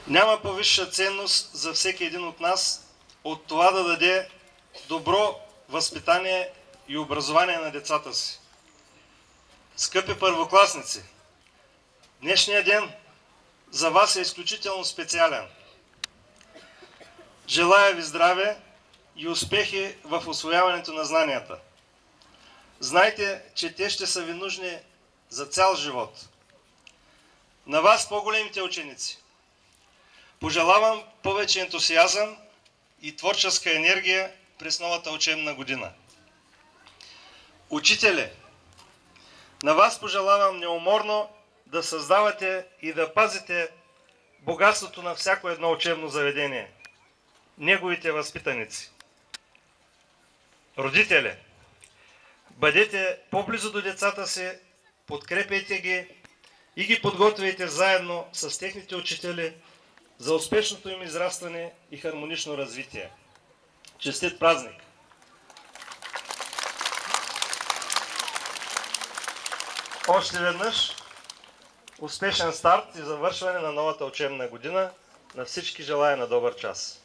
Няма повисша ценност за всеки един от нас от това да даде добро възпитание и образование на децата си. Скъпи първокласници, днешният ден за вас е изключително специален. Желая ви здраве и успехи в усвояването на знанията. Знайте, че те ще са ви нужни за цял живот. На вас, по-големите ученици, пожелавам повече ентусиазъм и творческа енергия през новата учебна година. Учители, на вас пожелавам неуморно да създавате и да пазите богатството на всяко едно учебно заведение, неговите възпитаници. Родители, бъдете по-близо до децата си, подкрепяйте ги и ги подготвяйте заедно с техните учители за успешното им израстване и хармонично развитие. Честит празник! Още веднъж успешен старт и завършване на новата учебна година. На всички желая на добър час!